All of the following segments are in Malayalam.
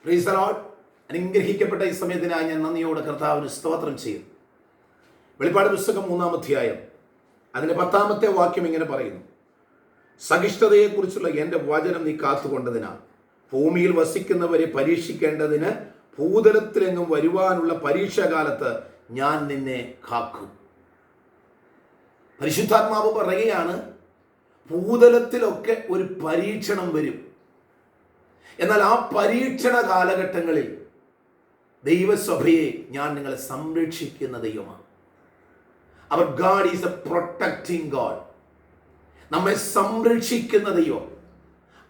Praise the Lord. അനുഗ്രഹിക്കപ്പെട്ട ഈ സമയത്തിനായി ഞാൻ നന്ദിയോടെ കർത്താവിന് സ്തോത്രം ചെയ്യും. വെളിപ്പാട് പുസ്തകം 3-ാം അധ്യായം അതിൻ്റെ 10-ാമത്തെ വാക്യം ഇങ്ങനെ പറയുന്നു: സഹിഷ്ണുതയെക്കുറിച്ചുള്ള എൻ്റെ വചനം നീ കാത്തുകൊണ്ടതിനാൽ ഭൂമിയിൽ വസിക്കുന്നവരെ പരീക്ഷിക്കേണ്ടതിന് ഭൂതലത്തിലെങ്ങും വരുവാനുള്ള പരീക്ഷാകാലത്ത് ഞാൻ നിന്നെ കാക്കും. പരിശുദ്ധാത്മാവ് പറയുകയാണ്, ഭൂതലത്തിലൊക്കെ ഒരു പരീക്ഷണം വരും. എന്നാൽ ആ പരീക്ഷണ കാലഘട്ടങ്ങളിൽ ദൈവസഭയെ ഞാൻ നിങ്ങളെ സംരക്ഷിക്കുന്ന ദൈവമാണ്. അവർ God is a protecting God. നമ്മെ സംരക്ഷിക്കുന്ന ദൈവം,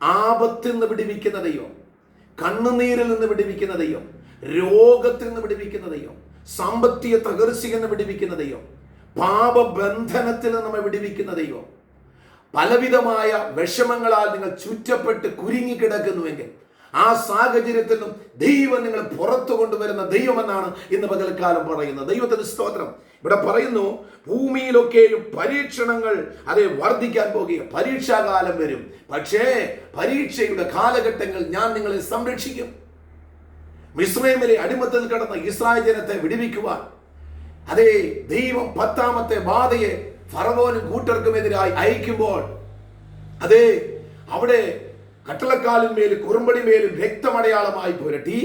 ആപത്തിൽ നിന്ന് വിടുവിക്കുന്ന ദൈവം, കണ്ണുനീരിൽ നിന്ന് വിടുവിക്കുന്ന ദൈവം, രോഗത്തിൽ നിന്ന് വിടുവിക്കുന്ന ദൈവം, സാമ്പത്തിക തകർച്ചയിൽ നിന്ന് വിടുവിക്കുന്ന ദൈവം, പാപബന്ധനത്തിൽ നിന്ന് നമ്മെ വിടുവിക്കുന്ന ദൈവം. പലവിധമായ വിഷമങ്ങളാൽ നിങ്ങൾ ചുറ്റപ്പെട്ട് കുരുങ്ങിക്കിടക്കുന്നുവെങ്കിൽ ആ സാഹചര്യത്തിൽ നിന്നും ദൈവം നിങ്ങളെ പുറത്തു കൊണ്ടുവരുന്ന ദൈവമെന്നാണ് ഇന്ന് പകൽക്കാലം പറയുന്നത്. ദൈവത്തിന് സ്തോത്രം. ഇവിടെ പറയുന്നു, ഭൂമിയിലൊക്കെയും പരീക്ഷണങ്ങൾ വർദ്ധിക്കാൻ പോകുക. പരീക്ഷാകാലം വരും. പക്ഷേ പരീക്ഷയുടെ കാലഘട്ടങ്ങൾ ഞാൻ നിങ്ങളെ സംരക്ഷിക്കും. മിസ്രയീമിലെ അടിമത്തത്തിൽ കിടന്ന ഇസ്രായേൽ ജനത്തെ വിടുവിക്കുവാൻ ദൈവം 10-ാമത്തെ ബാധയെ ഫറവോനും കൂട്ടർക്കുമെതിരായി അയക്കുമ്പോൾ അവിടെ കട്ടളക്കാലിന്മേലും കുറുമ്പടിമേലും രക്തമടയാളമായി പുരട്ടി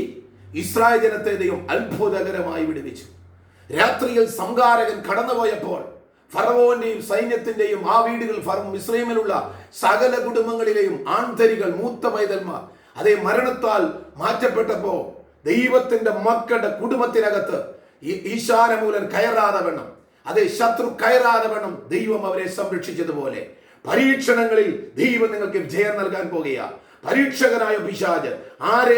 ഇസ്രായേൽ ജനത്തെ ദൈവം അത്ഭുതകരമായി വിടുവിച്ചു. രാത്രിയിൽ സംഹാരകൻ കടന്നുപോയപ്പോൾ ഫറവോന്റെയും സൈന്യത്തിന്റെയും ആ വീടുകൾ മിസ്രയീമിലുള്ള സകല കുടുംബങ്ങളിലെയും ആൺതരികൾ, മൂത്ത പൈതന്മാർ മരണത്താൽ മാറ്റപ്പെട്ടപ്പോ ദൈവത്തിന്റെ മക്കളുടെ കുടുംബത്തിനകത്ത് ഈശാനമൂലൻ കയറാതെ വേണം, ശത്രു കയറാതെ വേണം ദൈവം അവരെ സംരക്ഷിച്ചതുപോലെ പരീക്ഷണങ്ങളിൽ ദൈവം നിങ്ങൾക്ക് വിജയം നൽകാൻ പോകുകയാണ്. പരീക്ഷകനായ പിശാച് ആരെ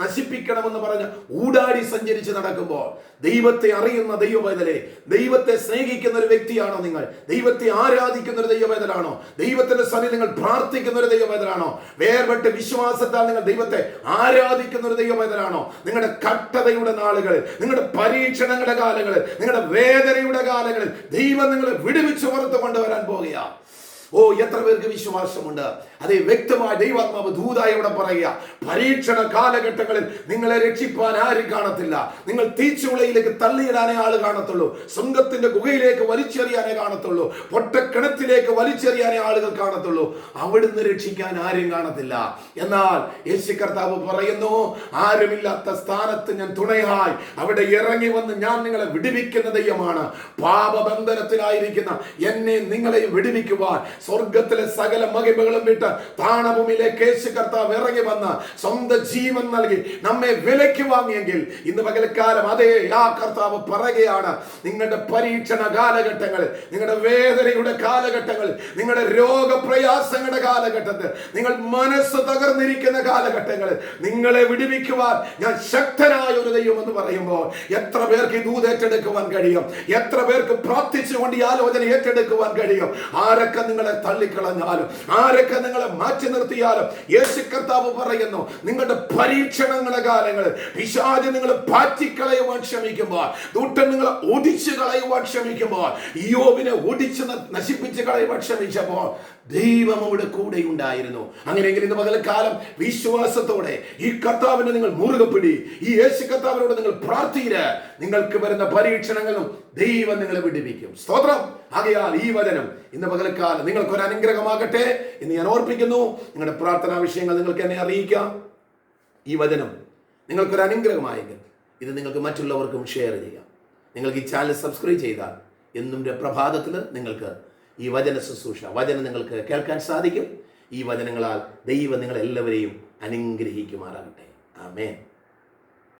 നശിപ്പിക്കണമെന്ന് പറഞ്ഞ് ഊടാടി സഞ്ചരിച്ച് നടക്കുമ്പോൾ ദൈവത്തെ അറിയുന്ന ദൈവവേദനെ, ദൈവത്തെ സ്നേഹിക്കുന്ന ഒരു വ്യക്തിയാണോ നിങ്ങൾ? ദൈവത്തെ ആരാധിക്കുന്ന ഒരു ദൈവവേദനാണോ? ദൈവത്തിന്റെ സന്നിധി നിങ്ങൾ പ്രാർത്ഥിക്കുന്ന ഒരു ദൈവവേദനാണോ? വേർപെട്ട് വിശ്വാസത്താൽ നിങ്ങൾ ദൈവത്തെ ആരാധിക്കുന്ന ഒരു ദൈവവേദനാണോ? നിങ്ങളുടെ കഷ്ടതയുടെ നാളുകളിൽ, നിങ്ങളുടെ പരീക്ഷണങ്ങളുടെ കാലങ്ങളിൽ, നിങ്ങളുടെ വേദനയുടെ കാലങ്ങളിൽ ദൈവം നിങ്ങളെ വിടുവിച്ച് പുറത്ത് കൊണ്ടുവരാൻ പോകുകയാണ്. എത്ര പേർക്ക് വിശ്വാസമുണ്ട്? വ്യക്തമായി ദൈവാത്മാവ് ദൂതായി ഇവിടെ പറയുക, പരീക്ഷണ കാലഘട്ടങ്ങളിൽ നിങ്ങളെ രക്ഷിപ്പാൻ ആരും കാണത്തില്ല. നിങ്ങൾ തീച്ചുളയിലേക്ക് തള്ളിയിടാനേ ആള് കാണത്തുള്ളൂ. ശൃംഗത്തിന്റെ ഗുഹയിലേക്ക് വലിച്ചെറിയാനേ കാണത്തുള്ളൂ. പൊട്ടക്കിണറ്റിലേക്ക് വലിച്ചെറിയാനേ ആളുകൾ കാണത്തുള്ളൂ. അവിടുന്ന് രക്ഷിക്കാൻ ആരും കാണത്തില്ല. എന്നാൽ യേശു കർത്താവ് പറയുന്നു, ആരുമില്ലാത്ത സ്ഥാനത്ത് ഞാൻ തുണയായി അവിടെ ഇറങ്ങി വന്ന് ഞാൻ നിങ്ങളെ വിടുവിക്കുന്ന ദൈവമാണ്. പാപബന്ധനത്തിലായിരിക്കുന്ന എന്നെ നിങ്ങളെയും വിടുവിക്കുവാൻ സ്വർഗത്തിലെ സകല മഹിമകളും വിട്ട് താണഭൂമിയിലേക്ക് യേശു കർത്താവ് ഇറങ്ങി വന്ന് സ്വന്തം ജീവൻ നൽകി നമ്മെ വിലയ്ക്ക് വാങ്ങിയെങ്കിൽ ഇന്ന് പകൽക്കാലം ആ കർത്താവ് പറയുകയാണ്, നിങ്ങളുടെ പരീക്ഷണ കാലഘട്ടങ്ങളിൽ, നിങ്ങളുടെ വേദനയുടെ കാലഘട്ടങ്ങളിൽ, നിങ്ങളുടെ രോഗപ്രയാസങ്ങളുടെ കാലഘട്ടത്തിൽ, നിങ്ങൾ മനസ്സ് തകർന്നിരിക്കുന്ന കാലഘട്ടങ്ങളിൽ നിങ്ങളെ വിടുവിക്കുവാൻ ഞാൻ ശക്തനായ ഒരു ദൈവം എന്ന് പറയുമ്പോൾ എത്ര പേർക്ക് ഈ ദൂത് ഏറ്റെടുക്കുവാൻ കഴിയും? എത്ര പേർക്ക് പ്രാർത്ഥിച്ചുകൊണ്ട് ഈ ആലോചന ഏറ്റെടുക്കുവാൻ കഴിയും? ആരൊക്കെ നിങ്ങളെ തള്ളിക്കളഞ്ഞാലും, ആരൊക്കെ നിങ്ങളെ മാറ്റി നിർത്തിയാലും യേശു കർത്താവ് പറയുന്നു, നിങ്ങളുടെ പരീക്ഷണങ്ങളുടെ കാലങ്ങളിൽ പിശാച് നിങ്ങളെ പാറ്റിക്കളയുവാൻ ശ്രമിക്കുമ്പോൾ, ദൂട്ടൻ നിങ്ങളെ ഒടിച്ചു കളയുവാൻ ശ്രമിക്കുമ്പോൾ, യോബിനെ ഒടിച്ച് നശിപ്പിച്ച് കളയുവാൻ ശ്രമിച്ചപ്പോൾ ദൈവം അവിടെ കൂടെ ഉണ്ടായിരുന്നു. അങ്ങനെയെങ്കിൽ ഇന്ന് പകൽക്കാലം വിശ്വാസത്തോടെ ഈ കർത്താവിനെ നിങ്ങൾ മുറുകെ പിടി. ഈ യേശു കർത്താവിനോട് നിങ്ങൾ പ്രാർത്ഥിയില്ല. നിങ്ങൾക്ക് വരുന്ന പരീക്ഷണങ്ങളും ദൈവം നിങ്ങളെ വിടുവിക്കും. സ്തോത്രം. ആകയാൽ ഈ വചനം ഇന്ന് പകൽക്കാലം നിങ്ങൾക്കൊരു അനുഗ്രഹമാകട്ടെ എന്ന് ഞാൻ ഓർപ്പിക്കുന്നു. നിങ്ങളുടെ പ്രാർത്ഥനാ വിഷയങ്ങൾ നിങ്ങൾക്ക് എന്നെ അറിയിക്കാം. ഈ വചനം നിങ്ങൾക്കൊരു അനുഗ്രഹമായെങ്കിൽ ഇത് നിങ്ങൾക്ക് മറ്റുള്ളവർക്കും ഷെയർ ചെയ്യാം. നിങ്ങൾക്ക് ഈ ചാനൽ സബ്സ്ക്രൈബ് ചെയ്താൽ എന്നും പ്രഭാതത്തിൽ നിങ്ങൾക്ക് ഈ വചന ശുശ്രൂഷ, വചനം നിങ്ങൾക്ക് കേൾക്കാൻ സാധിക്കും. ഈ വചനങ്ങളാൽ ദൈവം നിങ്ങളെല്ലാവരെയും അനുഗ്രഹിക്കുമാറാകട്ടെ. ആമേൻ.